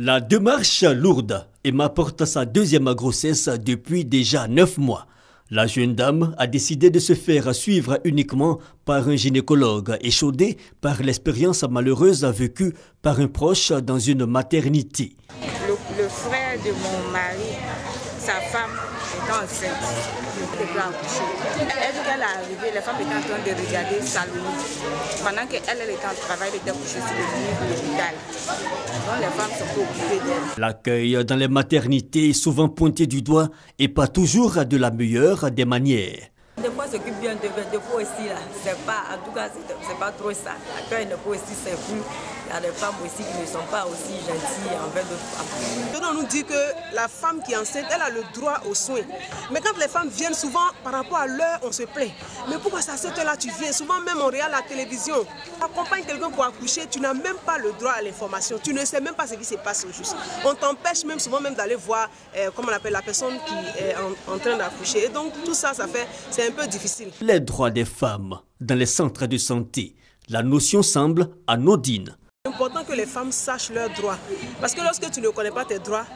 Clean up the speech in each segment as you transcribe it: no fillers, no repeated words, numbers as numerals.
La démarche lourde et m'apporte sa deuxième grossesse depuis déjà 9 mois. La jeune dame a décidé de se faire suivre uniquement par un gynécologue, échaudée par l'expérience malheureuse vécue par un proche dans une maternité. Le frère de mon mari, sa femme est enceinte. Elle est quand elle est arrivée, la femme était en train de regarder Saloni. Pendant qu'elle était en travail, elle était couchée sur le lit de l'hôpital. Donc les femmes sont occupées d'elle. L'accueil dans les maternités est souvent pointé du doigt et pas toujours de la meilleure des manières. Des fois, s'occupe bien de fois aussi là. C'est pas, en tout cas, c'est pas trop ça. L'accueil des fois aussi, c'est fou. Il y a des femmes aussi qui ne sont pas aussi gentilles envers d'autres femmes. On nous dit que la femme qui est enceinte, elle a le droit aux soins. Mais quand les femmes viennent, souvent, par rapport à l'heure, on se plaint. Mais pourquoi à cette heure-là tu viens? Souvent même on regarde la télévision. Accompagne quelqu'un pour accoucher, tu n'as même pas le droit à l'information. Tu ne sais même pas ce qui se passe au juste. On t'empêche même souvent même d'aller voir, comment on appelle, la personne qui est en train d'accoucher. Et donc tout ça, c'est un peu difficile. Les droits des femmes dans les centres de santé. La notion semble anodine. C'est important que les femmes sachent leurs droits. Parce que lorsque tu ne connais pas tes droits,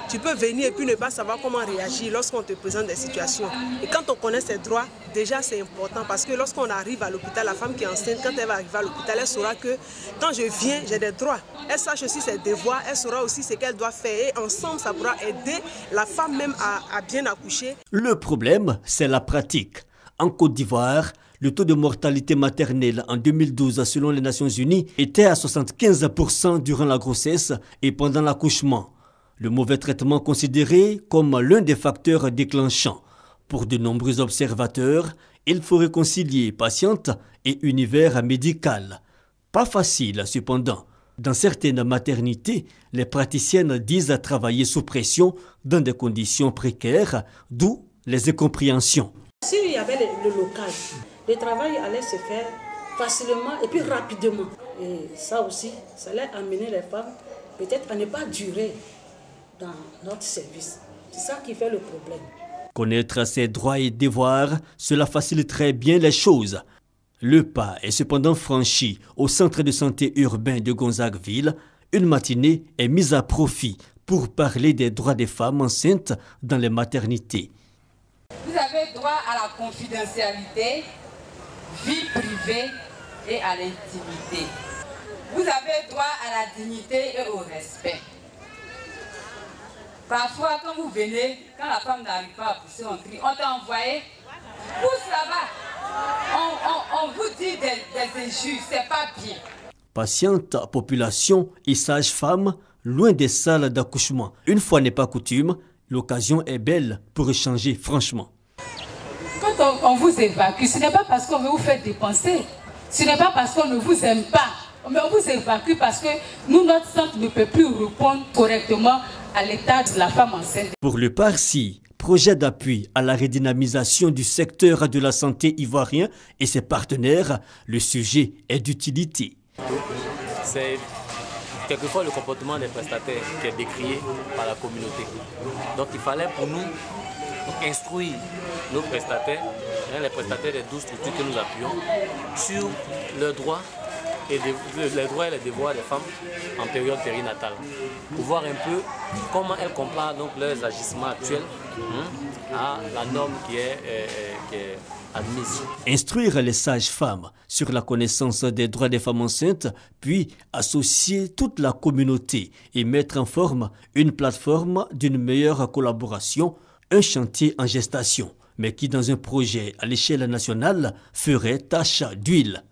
tu peux venir et puis ne pas savoir comment réagir lorsqu'on te présente des situations. Et quand on connaît ses droits, déjà c'est important parce que lorsqu'on arrive à l'hôpital, la femme qui est enceinte, quand elle va arriver à l'hôpital, elle saura que quand je viens, j'ai des droits. Elle sache aussi ses devoirs, elle saura aussi ce qu'elle doit faire. Et ensemble, ça pourra aider la femme même à bien accoucher. Le problème, c'est la pratique. En Côte d'Ivoire, le taux de mortalité maternelle en 2012, selon les Nations Unies, était à 75% durant la grossesse et pendant l'accouchement. Le mauvais traitement considéré comme l'un des facteurs déclenchants. Pour de nombreux observateurs, il faut réconcilier patiente et univers médical. Pas facile cependant. Dans certaines maternités, les praticiennes disent travailler sous pression dans des conditions précaires, d'où les incompréhensions. S'il y avait le local, le travail allait se faire facilement et puis rapidement. Et ça aussi, ça allait amener les femmes peut-être à ne pas durer dans notre service. C'est ça qui fait le problème. Connaître ses droits et devoirs, cela faciliterait bien les choses. Le pas est cependant franchi au centre de santé urbain de Gonzagueville. Une matinée est mise à profit pour parler des droits des femmes enceintes dans les maternités. Vous avez droit à la confidentialité, vie privée et à l'intimité. Vous avez droit à la dignité et au respect. Parfois, quand vous venez, quand la femme n'arrive pas à pousser, on crie, on t'a envoyé, pousse là-bas. On vous dit des injures, c'est pas bien. Patientes, population et sages-femmes, loin des salles d'accouchement. Une fois n'est pas coutume, l'occasion est belle pour échanger franchement. Quand on vous évacue, ce n'est pas parce qu'on veut vous faire dépenser. Ce n'est pas parce qu'on ne vous aime pas. Mais on vous évacue parce que nous, notre centre ne peut plus répondre correctement à l'état de la femme enceinte. Pour le PARSI, projet d'appui à la redynamisation du secteur de la santé ivoirien et ses partenaires, le sujet est d'utilité. C'est quelquefois le comportement des prestataires qui est décrié par la communauté. Donc il fallait pour nous instruire nos prestataires, les prestataires des 12 structures que nous appuyons, sur leurs droits et les devoirs des femmes en période périnatale. Pour voir un peu comment elles comparent donc leurs agissements actuels à la norme qui est admise. Instruire les sages-femmes sur la connaissance des droits des femmes enceintes, puis associer toute la communauté et mettre en forme une plateforme d'une meilleure collaboration, un chantier en gestation, mais qui dans un projet à l'échelle nationale ferait tache d'huile.